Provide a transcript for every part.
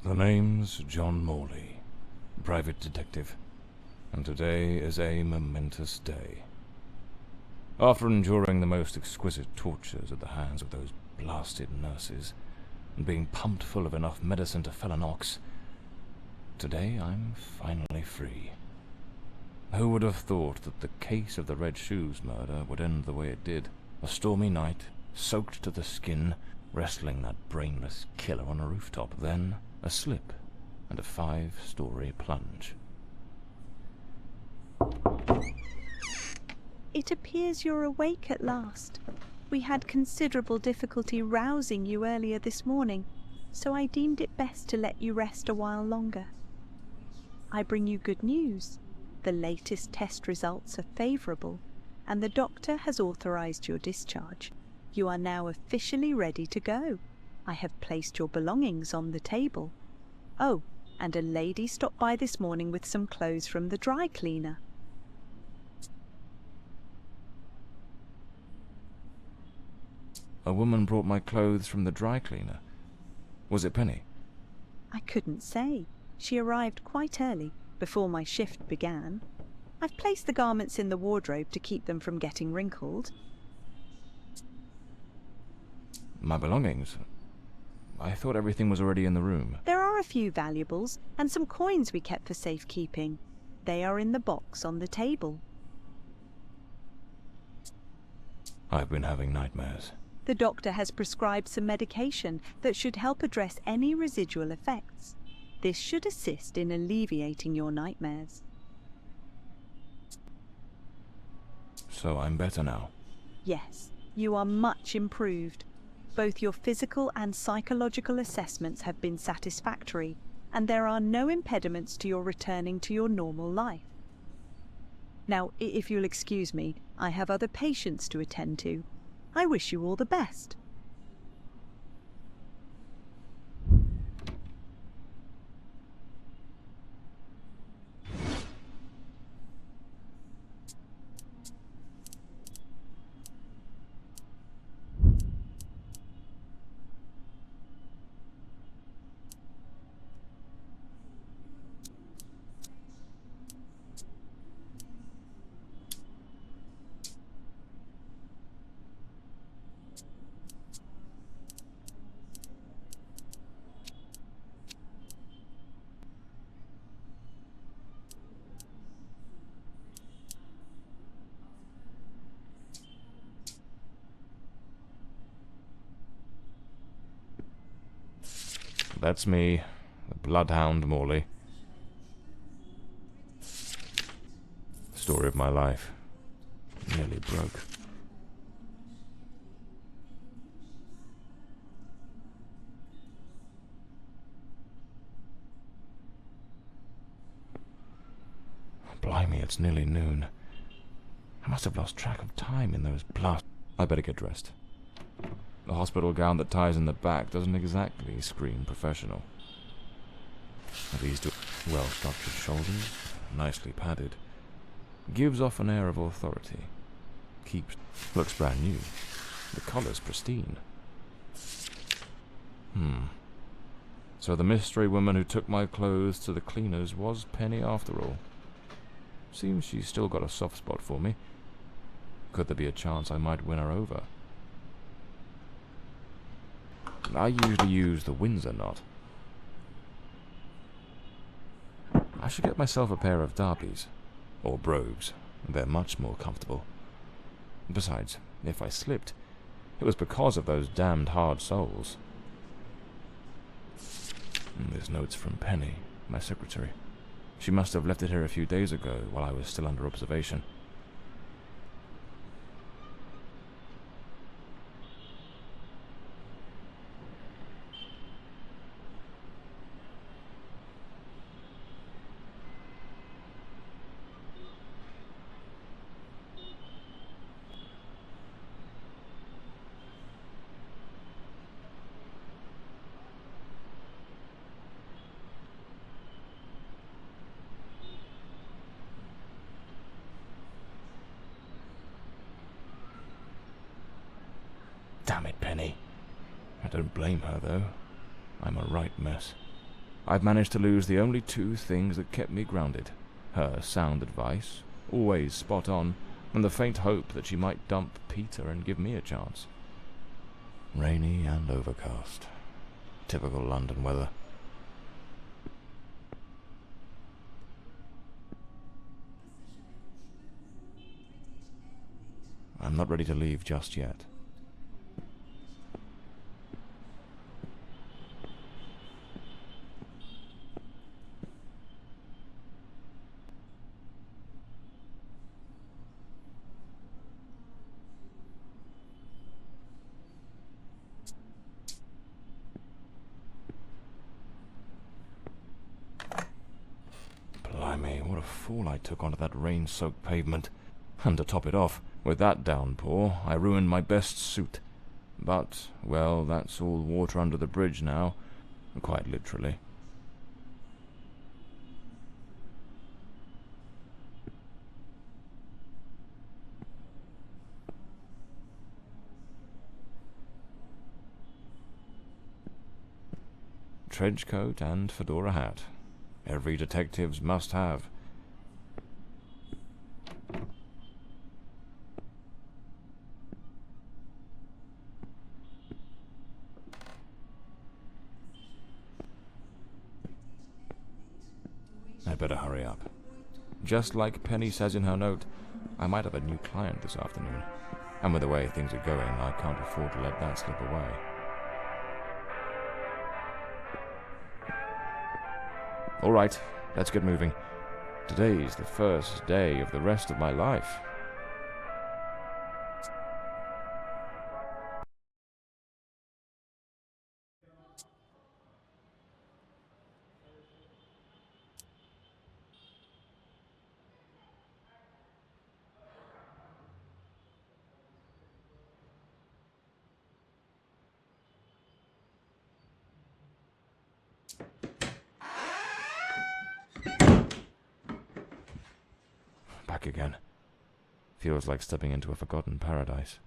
The name's John Morley, private detective, and today is a momentous day. After enduring the most exquisite tortures at the hands of those blasted nurses, and being pumped full of enough medicine to fell an ox, today I'm finally free. Who would have thought that the case of the Red Shoes murder would end the way it did? A stormy night, soaked to the skin, wrestling that brainless killer on a rooftop, then a slip and a 5-story plunge. It appears you're awake at last. We had considerable difficulty rousing you earlier this morning, so I deemed it best to let you rest a while longer. I bring you good news. The latest test results are favourable, and the doctor has authorised your discharge. You are now officially ready to go. I have placed your belongings on the table. Oh, and a lady stopped by this morning with some clothes from the dry cleaner. A woman brought my clothes from the dry cleaner. Was it Penny? I couldn't say. She arrived quite early, before my shift began. I've placed the garments in the wardrobe to keep them from getting wrinkled. My belongings? I thought everything was already in the room. There are a few valuables and some coins we kept for safekeeping. They are in the box on the table. I've been having nightmares. The doctor has prescribed some medication that should help address any residual effects. This should assist in alleviating your nightmares. So I'm better now? Yes, you are much improved. Both your physical and psychological assessments have been satisfactory, and there are no impediments to your returning to your normal life. Now, if you'll excuse me, I have other patients to attend to. I wish you all the best. That's me, the Bloodhound Morley. Story of my life. Nearly broke. Blimey, it's nearly noon. I must have lost track of time in those blast... I better get dressed. The hospital gown that ties in the back doesn't exactly scream professional. These two well-structured shoulders, nicely padded, gives off an air of authority. Looks brand new. The collar's pristine. So the mystery woman who took my clothes to the cleaners was Penny after all. Seems she's still got a soft spot for me. Could there be a chance I might win her over? I usually use the Windsor knot. I should get myself a pair of derbies, or brogues. They're much more comfortable. Besides, if I slipped, it was because of those damned hard soles. There's notes from Penny, my secretary. She must have left it here a few days ago while I was still under observation. Damn it, Penny. I don't blame her, though. I'm a right mess. I've managed to lose the only two things that kept me grounded. Her sound advice, always spot on, and the faint hope that she might dump Peter and give me a chance. Rainy and overcast. Typical London weather. I'm not ready to leave just yet. Blimey, what a fool I took onto that rain-soaked pavement. And to top it off, with that downpour, I ruined my best suit. But, well, that's all water under the bridge now, quite literally. Trenchcoat and fedora hat. Every detective's must have. I'd better hurry up. Just like Penny says in her note, I might have a new client this afternoon. And with the way things are going, I can't afford to let that slip away. All right, let's get moving. Today's the first day of the rest of my life. Back again. Feels like stepping into a forgotten paradise.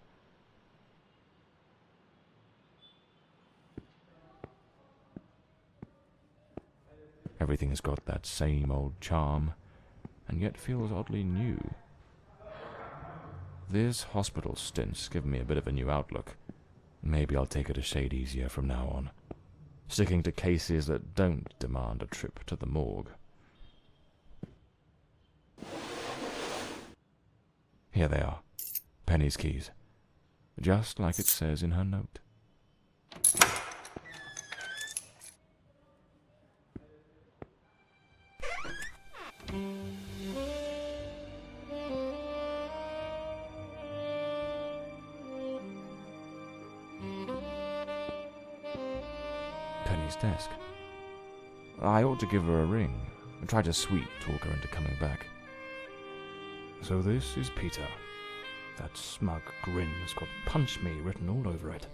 Everything has got that same old charm, and yet feels oddly new. This hospital stint's given me a bit of a new outlook. Maybe I'll take it a shade easier from now on, sticking to cases that don't demand a trip to the morgue. Here they are, Penny's keys, just like it says in her note. Penny's desk. I ought to give her a ring and try to sweet-talk her into coming back. So this is Peter. That smug grin's got "Punch Me" written all over it.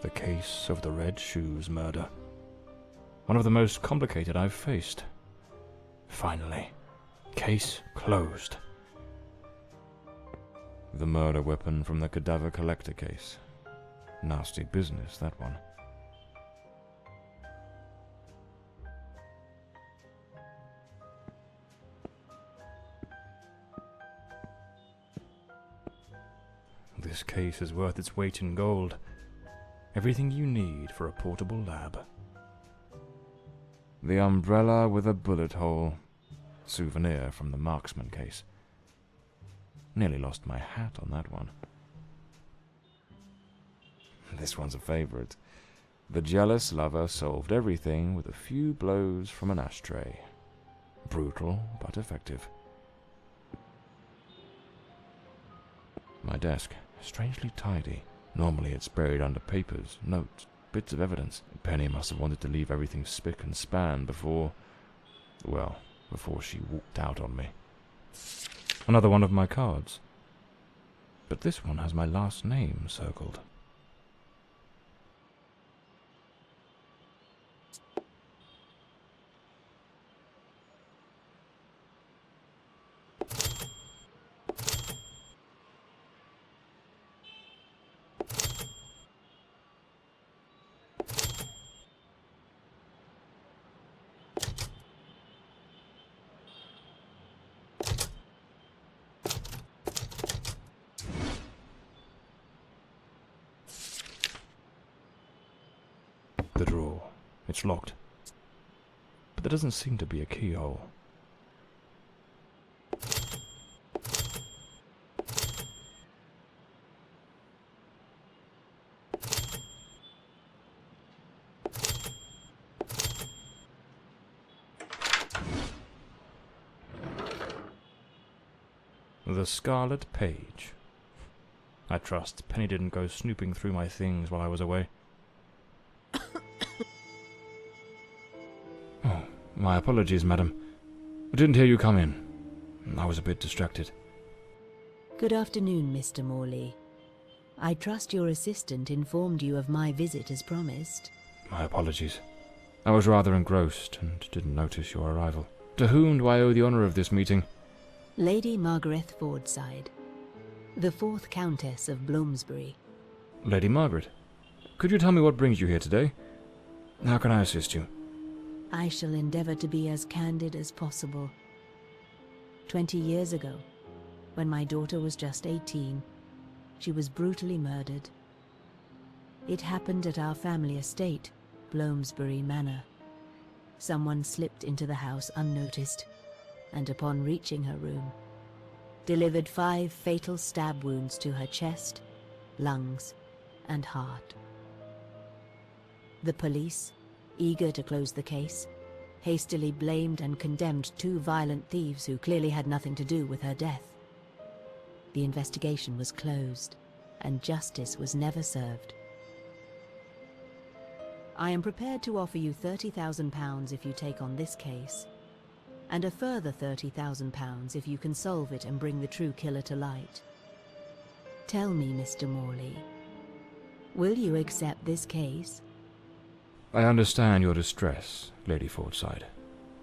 The case of the Red Shoes murder. One of the most complicated I've faced. Finally. Case closed. The murder weapon from the cadaver collector case. Nasty business, that one. This case is worth its weight in gold. Everything you need for a portable lab. The umbrella with a bullet hole. Souvenir from the marksman case. Nearly lost my hat on that one. This one's a favorite. The jealous lover solved everything with a few blows from an ashtray. Brutal, but effective. My desk, strangely tidy. Normally it's buried under papers, notes, bits of evidence. Penny must have wanted to leave everything spick and span before she walked out on me. Another one of my cards. But this one has my last name circled. the drawer. It's locked. But there doesn't seem to be a keyhole. The Scarlet Page. I trust Penny didn't go snooping through my things while I was away. Oh, my apologies, madam. I didn't hear you come in. I was a bit distracted. Good afternoon, Mr. Morley. I trust your assistant informed you of my visit as promised. My apologies. I was rather engrossed and didn't notice your arrival. To whom do I owe the honor of this meeting? Lady Margarette Fordside, the 4th Countess of Bloomsbury. Lady Margaret, could you tell me what brings you here today? How can I assist you? I shall endeavor to be as candid as possible. 20 years ago, when my daughter was just 18, she was brutally murdered. It happened at our family estate, Bloomsbury Manor. Someone slipped into the house unnoticed, and upon reaching her room, delivered 5 fatal stab wounds to her chest, lungs, and heart. The police, eager to close the case, hastily blamed and condemned 2 violent thieves who clearly had nothing to do with her death. The investigation was closed, and justice was never served. I am prepared to offer you £30,000 if you take on this case, and a further £30,000 if you can solve it and bring the true killer to light. Tell me, Mr. Morley, will you accept this case? I understand your distress, Lady Fordside.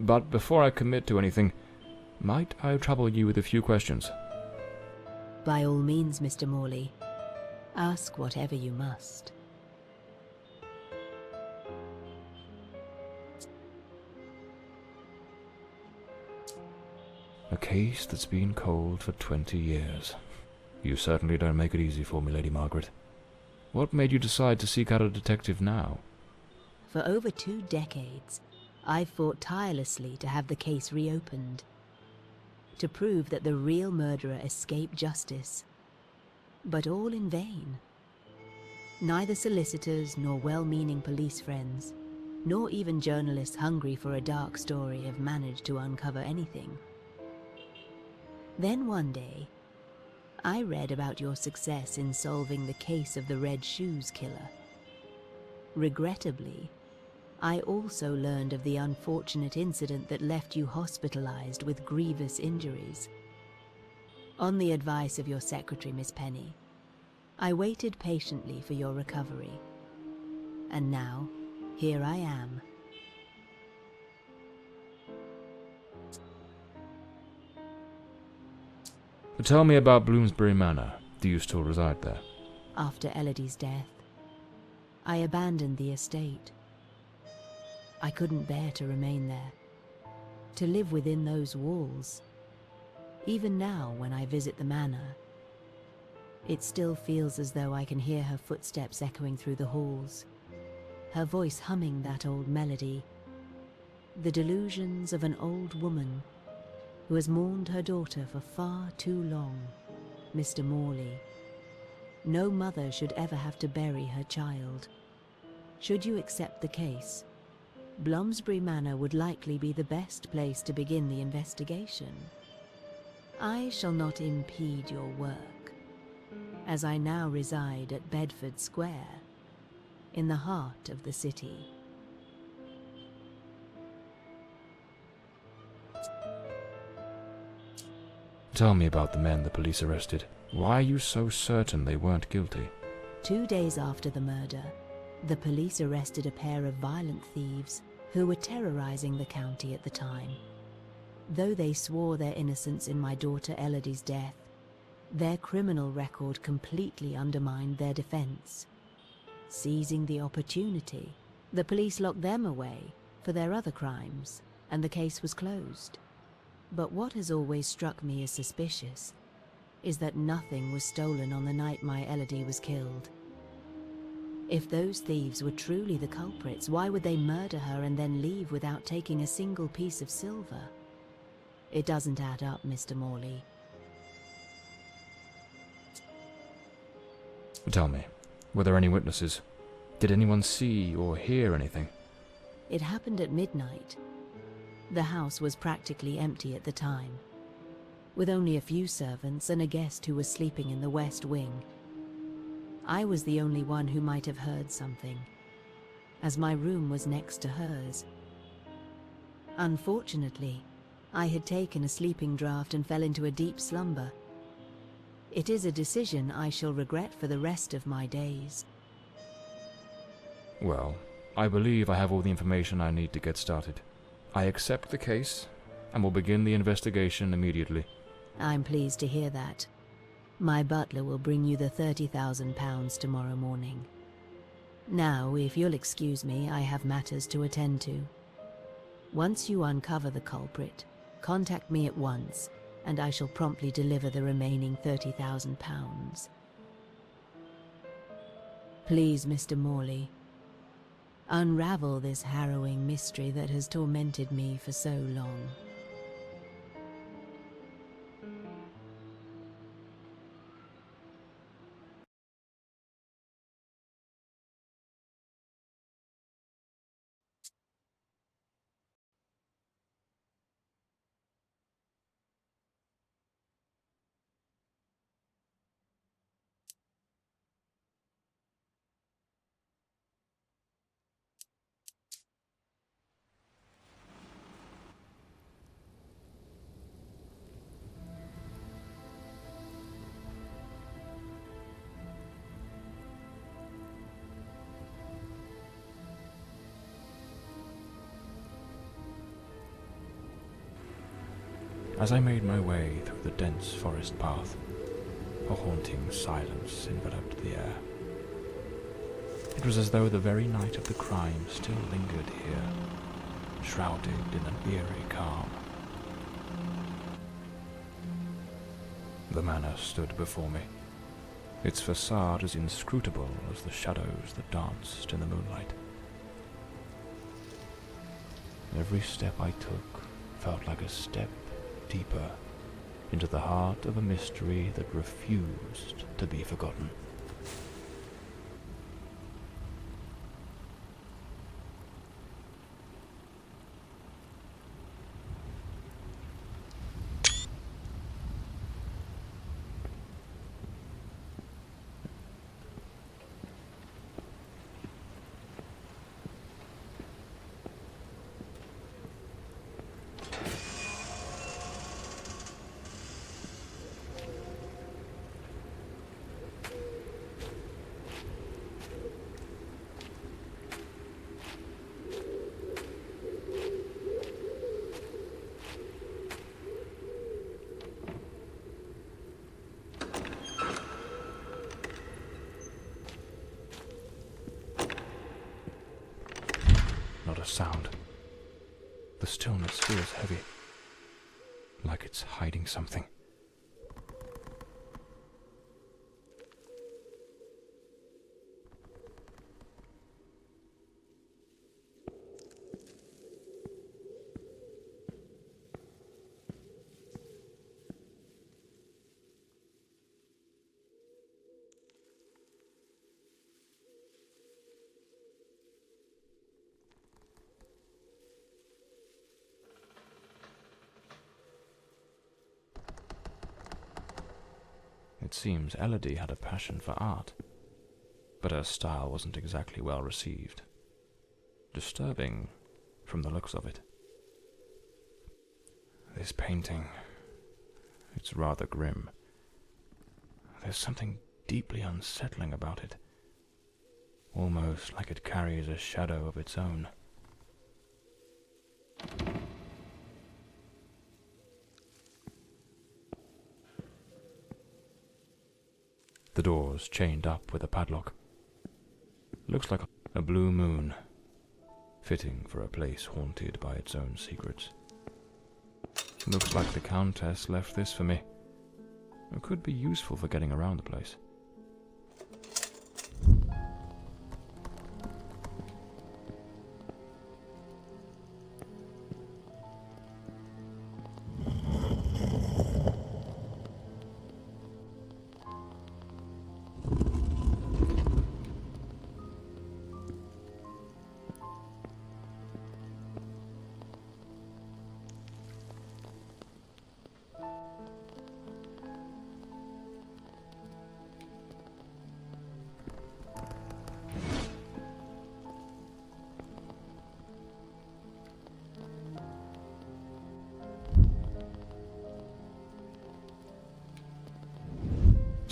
But before I commit to anything, might I trouble you with a few questions? By all means, Mr. Morley. Ask whatever you must. A case that's been cold for 20 years. You certainly don't make it easy for me, Lady Margaret. What made you decide to seek out a detective now? For over 2 decades, I've fought tirelessly to have the case reopened, to prove that the real murderer escaped justice. But all in vain. Neither solicitors nor well-meaning police friends, nor even journalists hungry for a dark story have managed to uncover anything. Then one day, I read about your success in solving the case of the Red Shoes killer. Regrettably, I also learned of the unfortunate incident that left you hospitalized with grievous injuries. On the advice of your secretary, Miss Penny, I waited patiently for your recovery. And now, here I am. Tell me about Bloomsbury Manor. Do you still reside there? After Elodie's death, I abandoned the estate. I couldn't bear to remain there, to live within those walls. Even now, when I visit the manor, it still feels as though I can hear her footsteps echoing through the halls, her voice humming that old melody, the delusions of an old woman who has mourned her daughter for far too long, Mr. Morley. No mother should ever have to bury her child. Should you accept the case, Bloomsbury Manor would likely be the best place to begin the investigation. I shall not impede your work, as I now reside at Bedford Square, in the heart of the city. Tell me about the men the police arrested. Why are you so certain they weren't guilty? 2 days after the murder, the police arrested a pair of violent thieves who were terrorizing the county at the time. Though they swore their innocence in my daughter Elodie's death, their criminal record completely undermined their defense. Seizing the opportunity, the police locked them away for their other crimes, and the case was closed. But what has always struck me as suspicious is that nothing was stolen on the night my Elodie was killed. If those thieves were truly the culprits, why would they murder her and then leave without taking a single piece of silver? It doesn't add up, Mr. Morley. Tell me, were there any witnesses? Did anyone see or hear anything? It happened at midnight. The house was practically empty at the time, with only a few servants and a guest who was sleeping in the west wing. I was the only one who might have heard something, as my room was next to hers. Unfortunately, I had taken a sleeping draught and fell into a deep slumber. It is a decision I shall regret for the rest of my days. Well, I believe I have all the information I need to get started. I accept the case, and will begin the investigation immediately. I'm pleased to hear that. My butler will bring you the £30,000 tomorrow morning. Now, if you'll excuse me, I have matters to attend to. Once you uncover the culprit, contact me at once, and I shall promptly deliver the remaining £30,000. Please, Mr. Morley, unravel this harrowing mystery that has tormented me for so long. As I made my way through the dense forest path, a haunting silence enveloped the air. It was as though the very night of the crime still lingered here, shrouded in an eerie calm. The manor stood before me, its facade as inscrutable as the shadows that danced in the moonlight. Every step I took felt like a step deeper into the heart of a mystery that refused to be forgotten. Not a sound. The stillness feels heavy, like it's hiding something. It seems Elodie had a passion for art, but her style wasn't exactly well received. Disturbing from the looks of it. This painting, it's rather grim. There's something deeply unsettling about it, almost like it carries a shadow of its own. The door's chained up with a padlock. Looks like a blue moon, fitting for a place haunted by its own secrets. Looks like the Countess left this for me. It could be useful for getting around the place.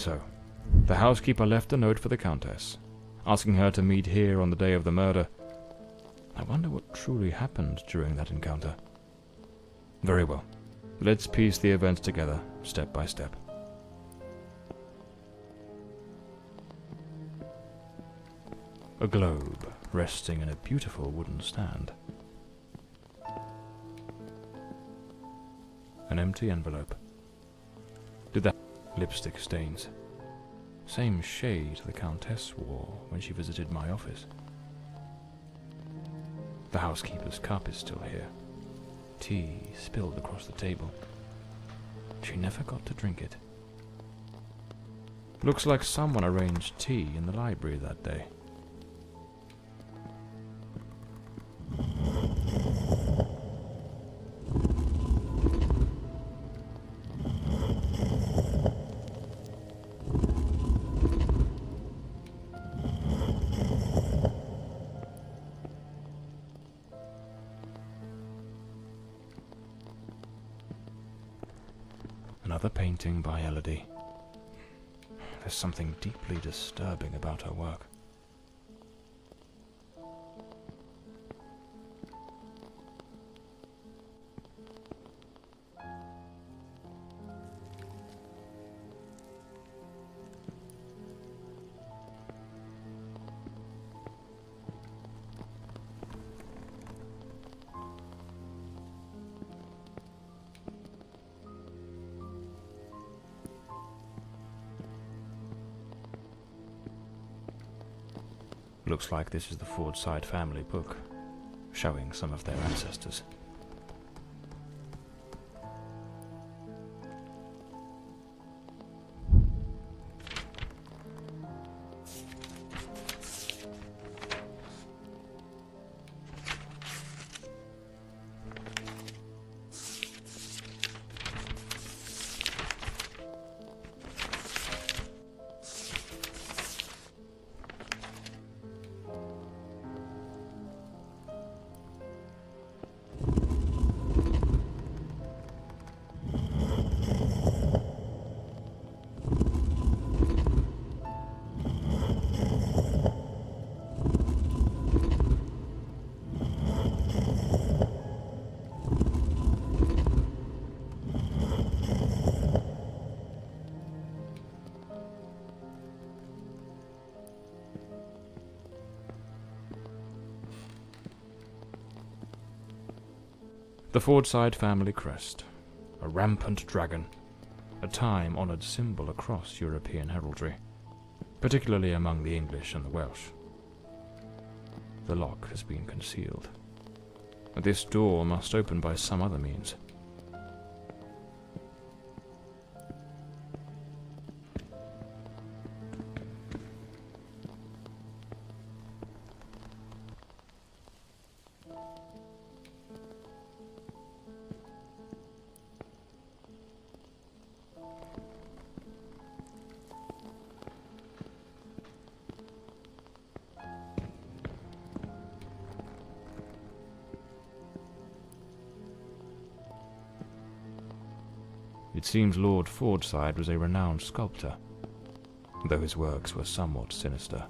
So, the housekeeper left a note for the Countess, asking her to meet here on the day of the murder. I wonder what truly happened during that encounter. Very well. Let's piece the events together, step by step. A globe resting in a beautiful wooden stand. An empty envelope. Did that lipstick stains? Same shade the Countess wore when she visited my office. The housekeeper's cup is still here. Tea spilled across the table. She never got to drink it. Looks like someone arranged tea in the library that day. Another painting by Elodie. There's something deeply disturbing about her work. Looks like this is the Fordside family book, showing some of their ancestors. The Fordside family crest, a rampant dragon, a time-honoured symbol across European heraldry, particularly among the English and the Welsh. The lock has been concealed. This door must open by some other means. It seems Lord Fordside was a renowned sculptor, though his works were somewhat sinister.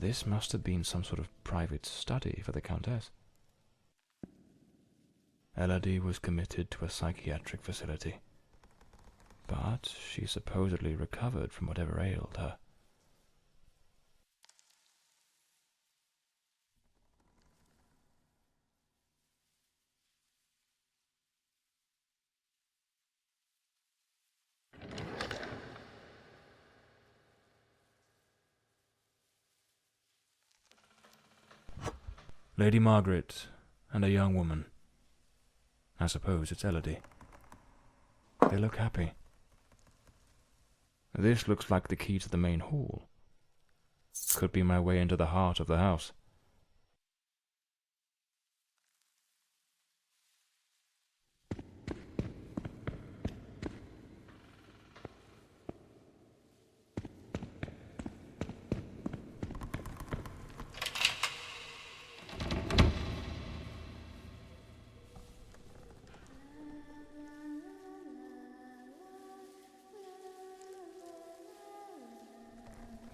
This must have been some sort of private study for the Countess. Elodie was committed to a psychiatric facility, but she supposedly recovered from whatever ailed her. Lady Margaret and a young woman. I suppose it's Elodie. They look happy. This looks like the key to the main hall. Could be my way into the heart of the house.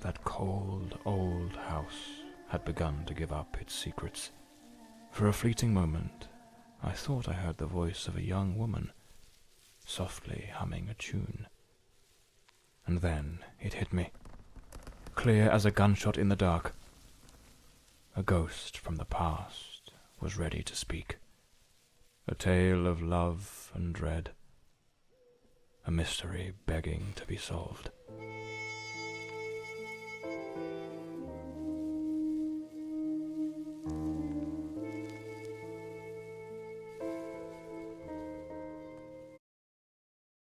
That cold, old house had begun to give up its secrets. For a fleeting moment, I thought I heard the voice of a young woman, softly humming a tune. And then it hit me, clear as a gunshot in the dark. A ghost from the past was ready to speak. A tale of love and dread, a mystery begging to be solved.